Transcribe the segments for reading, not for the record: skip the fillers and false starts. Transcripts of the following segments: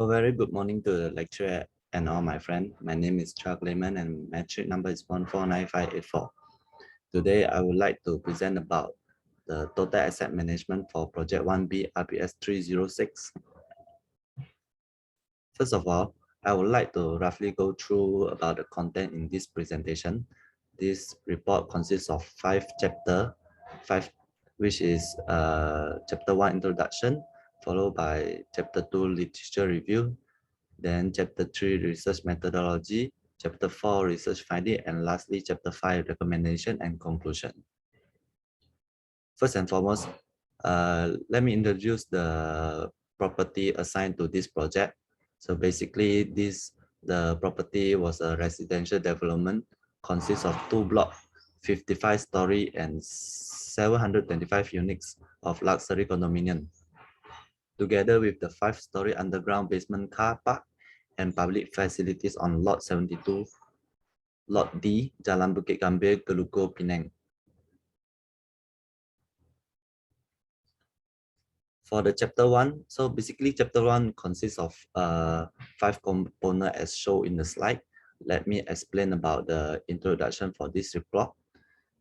A very good morning to the lecturer and all my friends. My name is Clement and metric number is 149584. Today, I would like to present about the total asset management for project 1B RBS306. First of all, I would like to roughly go through about the content in this presentation. This report consists of 5 chapters, which is chapter 1 introduction, followed by chapter 2 literature review, then chapter 3 research methodology, chapter 4 research finding, and lastly chapter 5 recommendation and conclusion. First and foremost, let me introduce the property assigned to this project. So basically the property was a residential development, consists of 2 blocks, 55 story and 725 units of luxury condominium, together with the 5-story underground basement car park and public facilities on Lot 72, Lot D, Jalan Bukit Gambir, Telugu, Penang. For the chapter 1, so basically chapter 1 consists of 5 components as shown in the slide. Let me explain about the introduction for this report.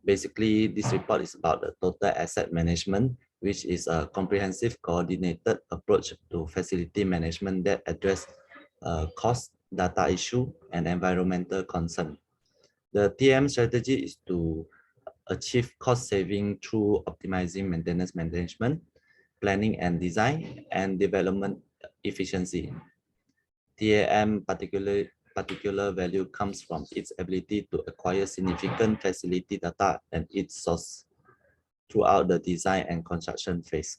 Basically, this report is about the total asset management, which is a comprehensive coordinated approach to facility management that address cost, data issue, and environmental concern. The TAM strategy is to achieve cost saving through optimizing maintenance management, planning and design, and development efficiency. TAM particular value comes from its ability to acquire significant facility data and its source throughout the design and construction phase.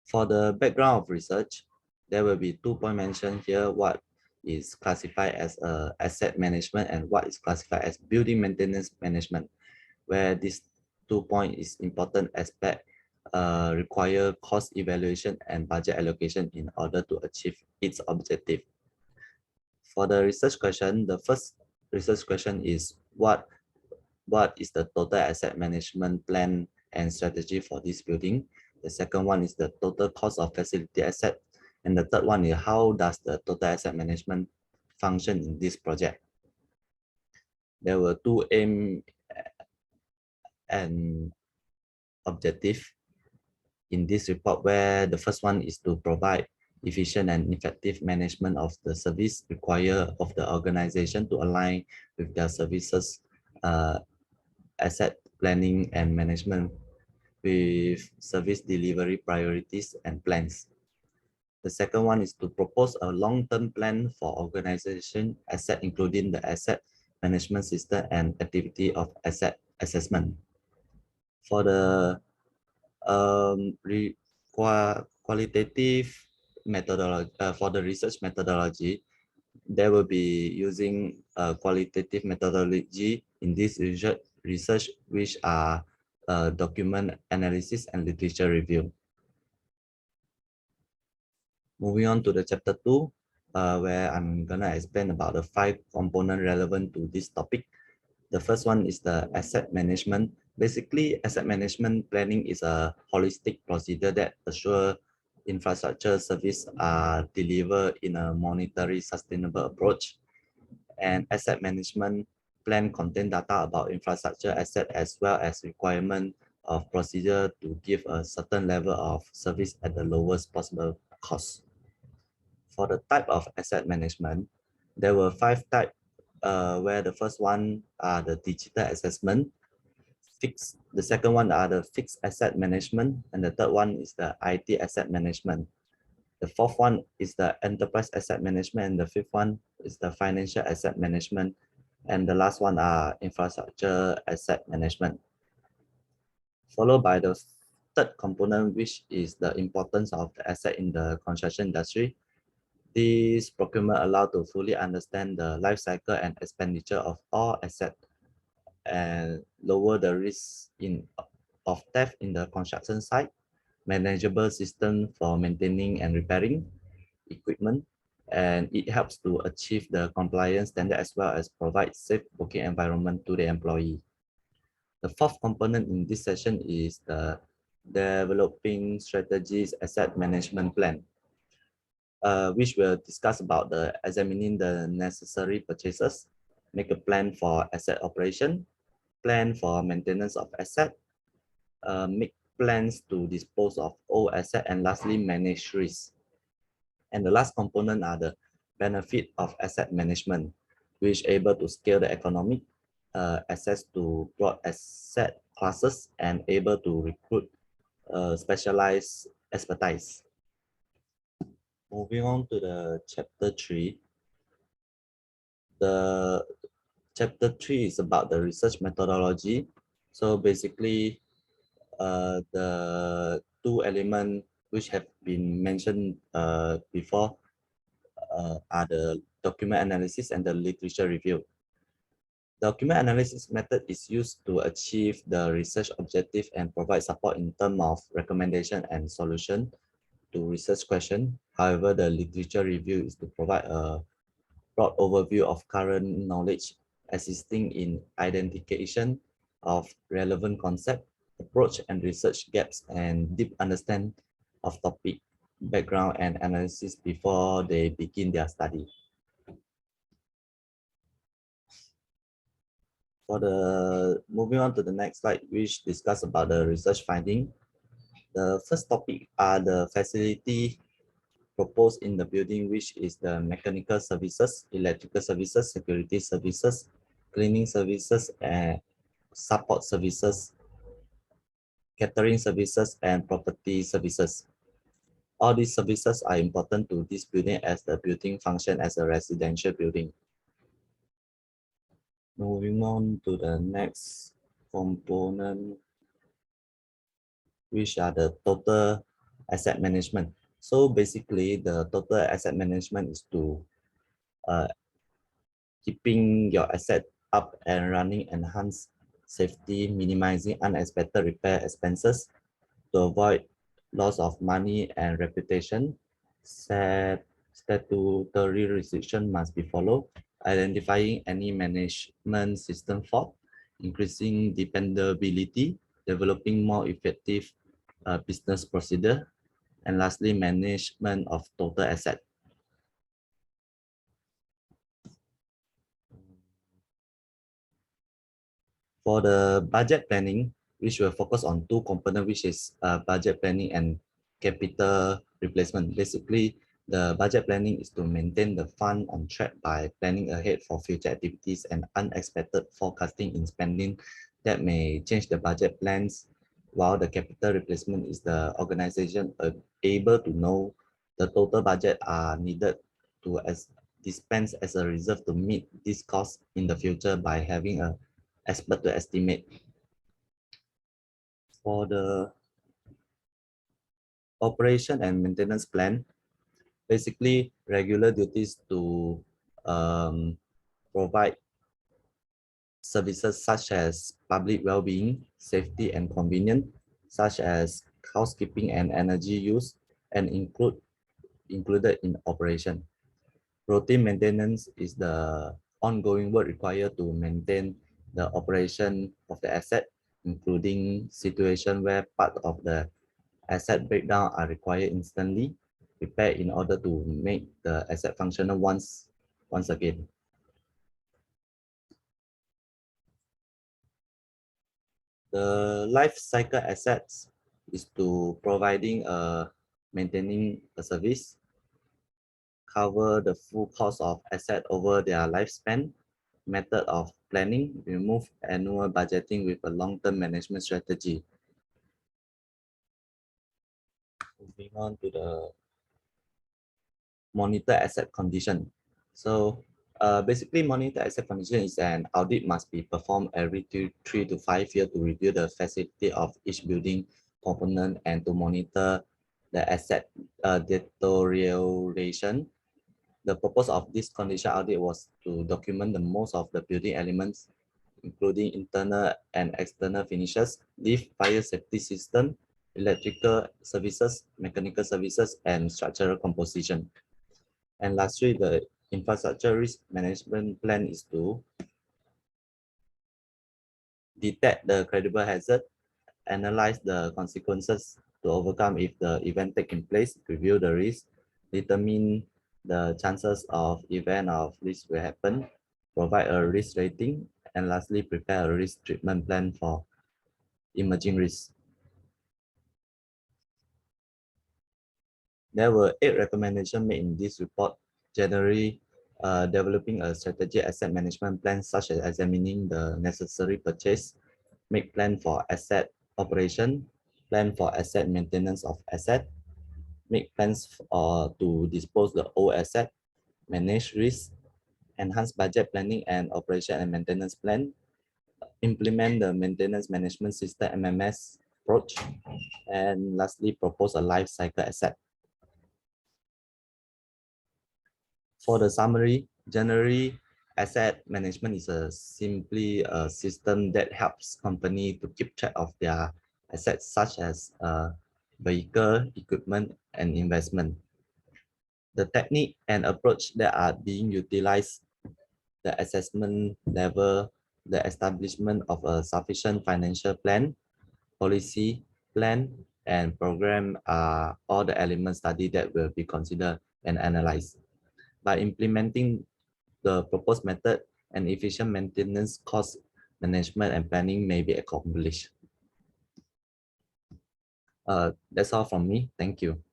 For the background of research, there will be 2 points mentioned here: what is classified as asset management and what is classified as building maintenance management, where this 2 points is important aspect require cost evaluation and budget allocation in order to achieve its objective. For the research question, the first research question is what is the total asset management plan and strategy for this building? The second one is the total cost of facility asset. And the third one is how does the total asset management function in this project? There were 2 aims and objective in this report, where the first one is to provide efficient and effective management of the service required of the organization to align with their services asset planning and management with service delivery priorities and plans. The second one is to propose a long-term plan for organization asset, including the asset management system and activity of asset assessment. For the qualitative methodology, for the research methodology, they will be using a qualitative methodology in this research, which are document analysis and literature review. Moving on to the chapter 2, where I'm gonna explain about the 5 components relevant to this topic. The first one is the asset management. Basically, asset management planning is a holistic procedure that assures infrastructure service are delivered in a monetary sustainable approach. And asset management plan contain data about infrastructure asset as well as requirement of procedure to give a certain level of service at the lowest possible cost. For the type of asset management, there were 5 types, where the first one are the digital assessment, the second one are the fixed asset management, and the third one is the IT asset management. The fourth one is the enterprise asset management, and the fifth one is the financial asset management, and the last one are infrastructure asset management. Followed by the third component, which is the importance of the asset in the construction industry. This procurement allows to fully understand the life cycle and expenditure of all assets and lower the risk of theft in the construction site, manageable system for maintaining and repairing equipment, and it helps to achieve the compliance standard as well as provide safe working environment to the employee. The fourth component in this session is the developing strategies asset management plan. which will discuss about the examining the necessary purchases, make a plan for asset operation, plan for maintenance of asset, make plans to dispose of all asset, and lastly, manage risk. And the last component are the benefit of asset management, which able to scale the economic, access to broad asset classes, and able to recruit specialized expertise. Moving on to the chapter 3. The chapter 3 is about the research methodology. So basically, the two elements which have been mentioned before are the document analysis and the literature review. Document analysis method is used to achieve the research objective and provide support in terms of recommendation and solution to research question. However, the literature review is to provide a broad overview of current knowledge, assisting in identification of relevant concept, approach and research gaps, and deep understand of topic, background, and analysis before they begin their study. For the moving on to the next slide, which discuss about the research finding. The first topic are the facility proposed in the building, which is the mechanical services, electrical services, security services, cleaning services, and support services, catering services, and property services. All these services are important to this building as the building function as a residential building. Moving on to the next component, which are the total asset management. So basically, the total asset management is to keeping your asset up and running, enhance safety, minimizing unexpected repair expenses to avoid loss of money and reputation. Statutory restriction must be followed, identifying any management system fault, increasing dependability, developing more effective business procedure, and lastly, management of total asset. For the budget planning, which will focus on two components, which is budget planning and capital replacement. Basically, the budget planning is to maintain the fund on track by planning ahead for future activities and unexpected forecasting in spending that may change the budget plans, while the capital replacement is the organization able to know the total budget are needed to dispense as a reserve to meet this cost in the future by having a expert to estimate. For the operation and maintenance plan, basically regular duties to provide services such as public well-being, safety and convenience, such as housekeeping and energy use, and included in operation. Routine maintenance is the ongoing work required to maintain the operation of the asset, including situation where part of the asset breakdown are required instantly repair in order to make the asset functional once again. The life cycle assets is to providing maintaining a service, cover the full cost of asset over their lifespan, method of planning, remove annual budgeting with a long-term management strategy. Moving on to the monitor asset condition. So basically monitor asset condition is an audit must be performed every 3 to 5 years to review the facility of each building component and to monitor the asset deterioration. The purpose of this condition audit was to document the most of the building elements, including internal and external finishes, lift, fire safety system, electrical services, mechanical services, and structural composition. And lastly, the infrastructure risk management plan is to detect the credible hazard, analyze the consequences to overcome if the event taking place, review the risk, determine the chances of event of risk will happen, provide a risk rating, and lastly, prepare a risk treatment plan for emerging risks. There were 8 recommendations made in this report, generally developing a strategic asset management plan, such as examining the necessary purchase, make plan for asset operation, plan for asset maintenance of asset, make plans to dispose the old asset, manage risk, enhance budget planning and operation and maintenance plan, implement the maintenance management system MMS approach, and lastly, propose a life cycle asset. For the summary, generally, asset management is simply a system that helps company to keep track of their assets such as vehicle, equipment, and investment. The technique and approach that are being utilized, the assessment level, the establishment of a sufficient financial plan, policy plan, and program are all the elements study that will be considered and analyzed. By implementing the proposed method, and efficient maintenance, cost management, and planning may be accomplished. That's all from me. Thank you.